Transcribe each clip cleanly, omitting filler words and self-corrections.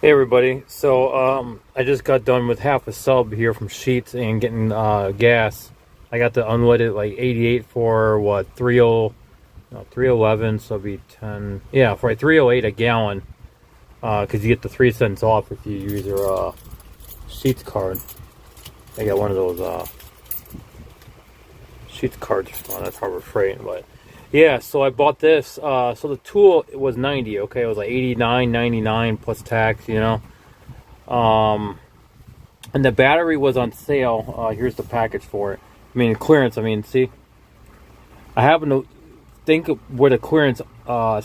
Hey everybody, so I just got done with half a sub here from Sheetz and getting gas. I got the unleaded like 88 for what 30 no 311, so it'll be 10, yeah, for like 308 a gallon, because you get the 3 cents off if you use your Sheetz card. I got one of those Sheetz cards that's Harbor Freight, but yeah, so I bought this. So the tool was 90, okay, it was like 89.99 plus tax, and the battery was on sale. Here's the package for it. I mean, clearance. I mean, see, I happen to think of where the clearance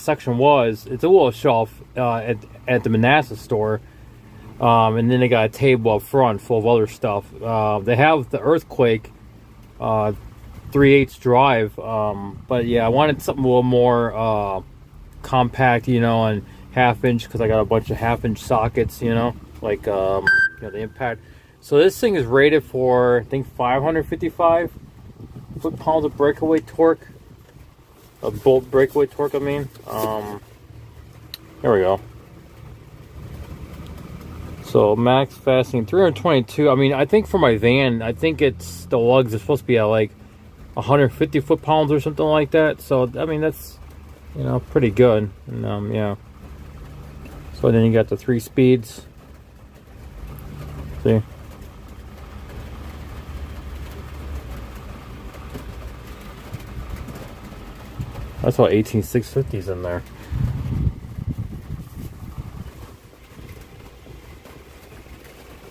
section was. It's a little shelf at the Manassas store, and then they got a table up front full of other stuff. They have the earthquake 3/8 drive, but yeah, I wanted something a little more compact, and half-inch, because I got a bunch of half-inch sockets, like the impact. So this thing is rated for, I think, 555 foot-pounds of breakaway torque, bolt breakaway torque. I mean, here we go. So max fastening 322. I mean, I think for my van, I think it's the lugs are supposed to be at like 150 foot-pounds or something like that. So I mean, that's pretty good. And yeah. So then you got the 3 speeds. See. That's what 18650's in there.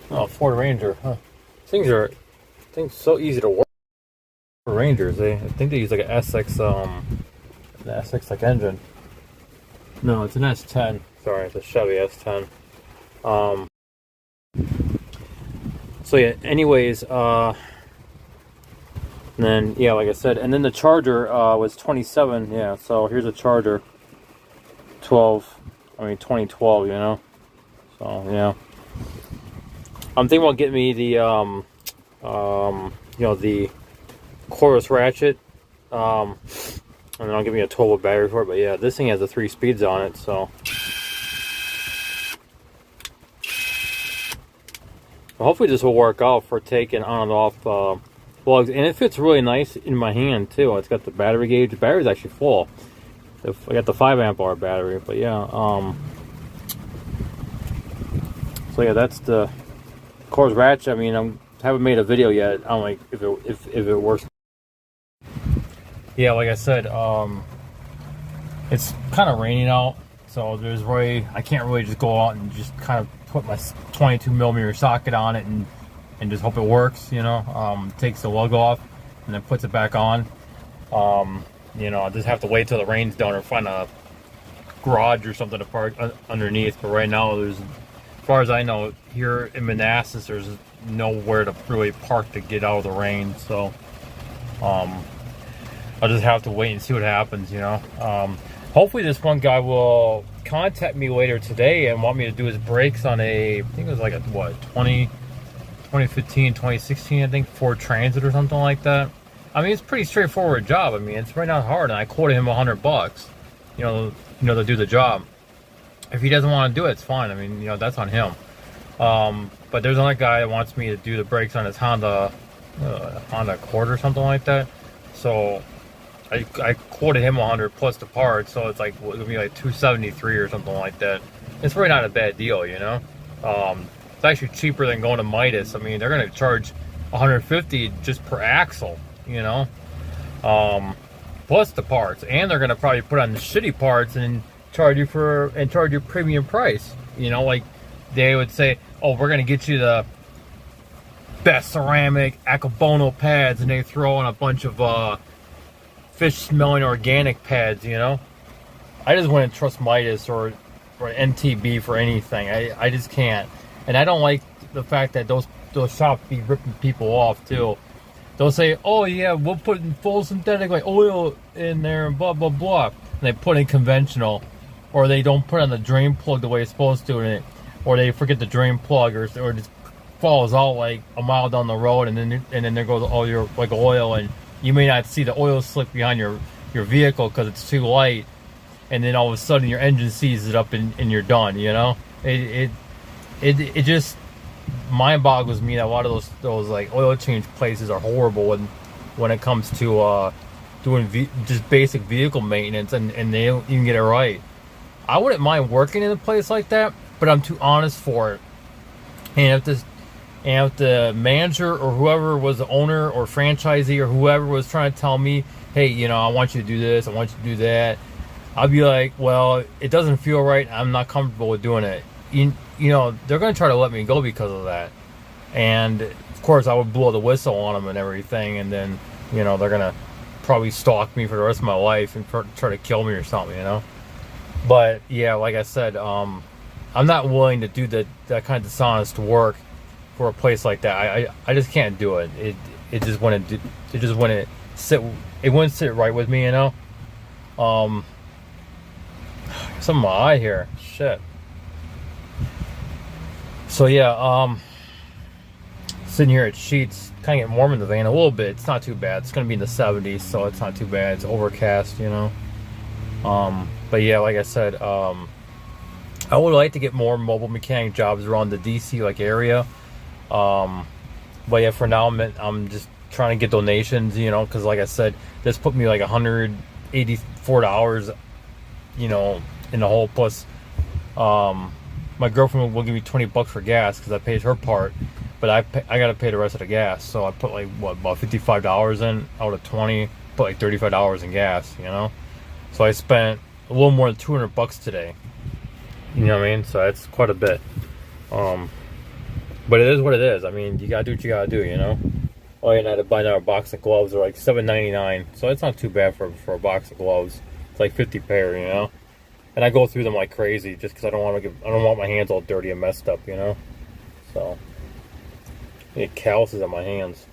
Oh, Ford Ranger, huh? Things so easy to work. Rangers, I think they use like an SX, an SX like engine. No, it's an S10. Sorry, it's a Chevy S10. So yeah. Anyways, and then yeah, like I said, and then the charger was 27. Yeah, so here's a charger. 2012. So yeah, I'm thinking about getting me the the cordless ratchet, and then I'll give me a 12-volt battery for it. But yeah, this thing has the 3 speeds on it, so hopefully this will work out for taking on and off plugs, and it fits really nice in my hand too. It's got the battery gauge. The battery's actually full. I got the 5 amp hour battery, but yeah. So yeah, that's the cordless ratchet. I mean, I haven't made a video yet. I don't like if it works. Yeah, like I said, it's kind of raining out, so I can't really just go out and just kind of put my 22mm socket on it and just hope it works, takes the lug off and then puts it back on. I just have to wait till the rain's done or find a garage or something to park underneath. But right now, as far as I know, here in Manassas, there's nowhere to really park to get out of the rain. So, I'll just have to wait and see what happens, Hopefully this one guy will contact me later today and want me to do his brakes on I think it was like a, 2015, 2016, I think, Ford Transit or something like that. I mean, it's a pretty straightforward job. I mean, it's right not hard, and I quoted him $100, to do the job. If he doesn't want to do it, it's fine. I mean, that's on him. But there's another guy that wants me to do the brakes on his Honda Accord or something like that. So I quoted him 100 plus the parts, so it's like it'll be like 273 or something like that. It's really not a bad deal, It's actually cheaper than going to Midas. I mean, they're going to charge 150 just per axle, plus the parts, and they're going to probably put on the shitty parts and charge you premium price. Like they would say, oh, we're going to get you the best ceramic Akabono pads, and they throw in a bunch of fish smelling organic pads. I just wouldn't trust Midas or NTB for anything. I just can't. And I don't like the fact that those shops be ripping people off too. They'll say, oh yeah, we'll put in full synthetic like oil in there and blah blah blah, and they put in conventional, or they don't put on the drain plug the way it's supposed to, or they forget the drain plug, or it just falls out like a mile down the road, and then there goes all your like oil, and you may not see the oil slick behind your vehicle because it's too light, and then all of a sudden your engine seizes it up and you're done. it just mind boggles me that a lot of those like oil change places are horrible when it comes to doing just basic vehicle maintenance, and they don't even get it right. I wouldn't mind working in a place like that, but I'm too honest for it. And if the manager or whoever was the owner or franchisee or whoever was trying to tell me, hey, I want you to do this, I want you to do that, I'd be like, well, it doesn't feel right. I'm not comfortable with doing it. They're going to try to let me go because of that. And of course, I would blow the whistle on them and everything. And then, they're going to probably stalk me for the rest of my life and try to kill me or something, But yeah, like I said, I'm not willing to do that kind of dishonest work for a place like that. I just can't do it. It just wouldn't sit. It wouldn't sit right with me, Something in my eye here. Shit. So yeah, sitting here at Sheets, kind of getting warm in the van a little bit. It's not too bad. It's gonna be in the 70s, so it's not too bad. It's overcast, But yeah, like I said, I would like to get more mobile mechanic jobs around the DC area. But yeah, for now I'm just trying to get donations, because like I said, this put me like $184, in the hole. Plus, my girlfriend will give me $20 for gas because I paid her part, but I got to pay the rest of the gas. So I put about $55 in out of 20, put like $35 in gas, So I spent a little more than $200 today. You know what I mean? So that's quite a bit. But it is what it is. I mean, you gotta do what you gotta do, Oh, and I had to buy another box of gloves. They're like $7.99, so it's not too bad for a box of gloves. It's like 50 pair, And I go through them like crazy just because I don't want my hands all dirty and messed up, So I get calluses on my hands.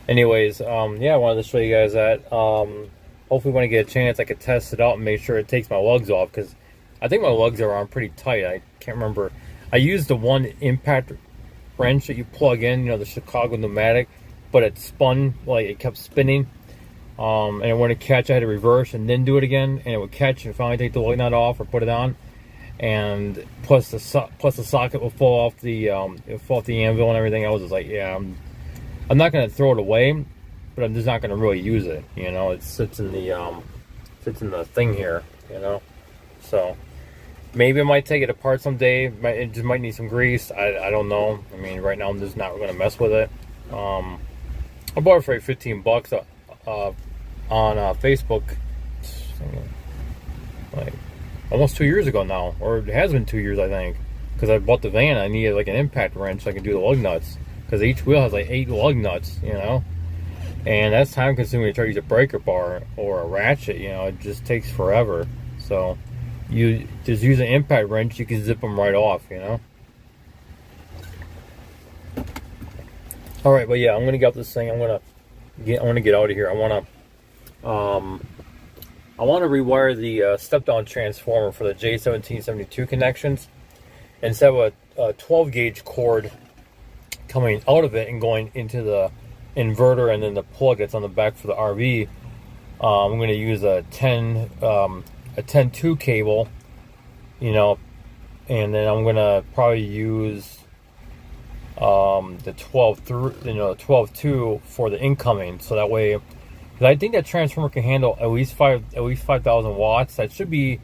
Anyways, yeah, I wanted to show you guys that. Hopefully, when I get a chance, I could test it out and make sure it takes my lugs off, because I think my lugs are on pretty tight. I can't remember. I used the one impact wrench that you plug in, the Chicago pneumatic, but it spun, it kept spinning, and it wouldn't catch. I had to reverse and then do it again, and it would catch and finally take the lug nut off or put it on, and plus the socket will fall off the anvil and everything. I was just like, yeah, I'm not gonna throw it away, but I'm just not gonna really use it. It sits in the thing here, so. Maybe I might take it apart someday. It just might need some grease. I don't know. I mean, right now I'm just not going to mess with it. I bought it for like $15 on Facebook, like almost 2 years ago now, or it has been 2 years, I think. Because I bought the van, I needed like an impact wrench so I can do the lug nuts. Because each wheel has like 8 lug nuts, and that's time consuming to try to use a breaker bar or a ratchet. It just takes forever. So. You just use an impact wrench, you can zip them right off, All right, but yeah, I'm gonna get out this thing. I want to get out of here. I want to rewire the step-down transformer for the J1772 connections. Instead of a 12 gauge cord coming out of it and going into the inverter and then the plug that's on the back for the RV, I'm going to use a 10-2 cable, and then I'm gonna probably use the 12-2 for the incoming, so that way, because I think that transformer can handle at least 5,000 watts. That should be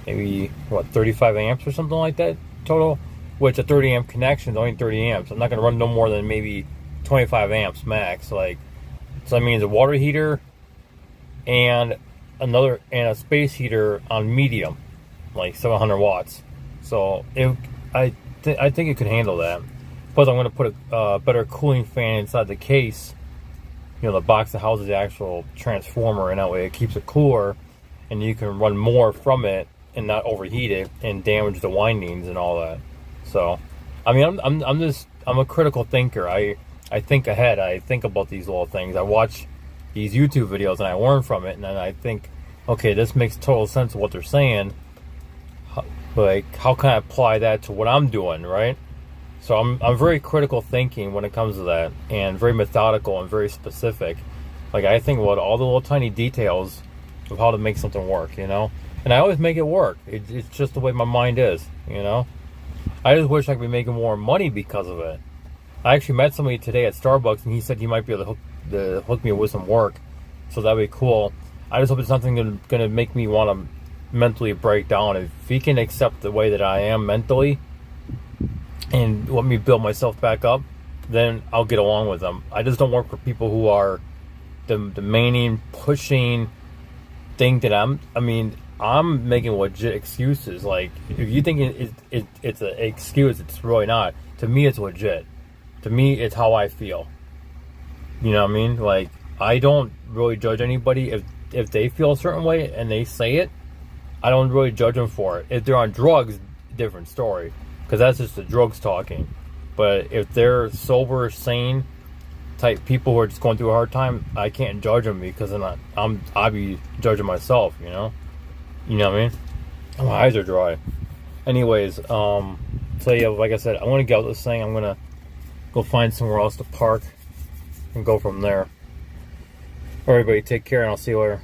maybe 35 amps or something like that total. Which a 30 amp connection is only 30 amps. I'm not gonna run no more than maybe 25 amps max. So that means a water heater and a space heater on medium, like 700 watts. So I think it could handle that. Plus, I'm going to put a better cooling fan inside the case, the box that houses the actual transformer, and that way it keeps it cooler, and you can run more from it and not overheat it and damage the windings and all that. So, I mean, I'm a critical thinker. I think ahead. I think about these little things. I watch these YouTube videos and I learn from it, and then I think, okay, this makes total sense of what they're saying. How can I apply that to what I'm doing, right? So I'm very critical thinking when it comes to that, and very methodical and very specific. I think about all the little tiny details of how to make something work, and I always make it work. It's just the way my mind is, I just wish I could be making more money because of it. I actually met somebody today at Starbucks, and he said he might be able to hook me with some work, so that'd be cool. I just hope it's nothing gonna make me want to mentally break down. If he can accept the way that I am mentally and let me build myself back up, then I'll get along with them. I just don't work for people who are demanding, pushing, think that I'm making legit excuses. Like, if you think it's an excuse, it's really not. To me, it's legit. To me, it's how I feel. You know what I mean? Like, I don't really judge anybody if they feel a certain way and they say it. I don't really judge them for it. If they're on drugs, different story, because that's just the drugs talking. But if they're sober, sane type people who are just going through a hard time, I can't judge them, because I'll be judging myself. You know what I mean? My eyes are dry. Anyways, so yeah, like I said, I want to get out this thing. I'm gonna go find somewhere else to park and go from there. All right, everybody, take care, and I'll see you later.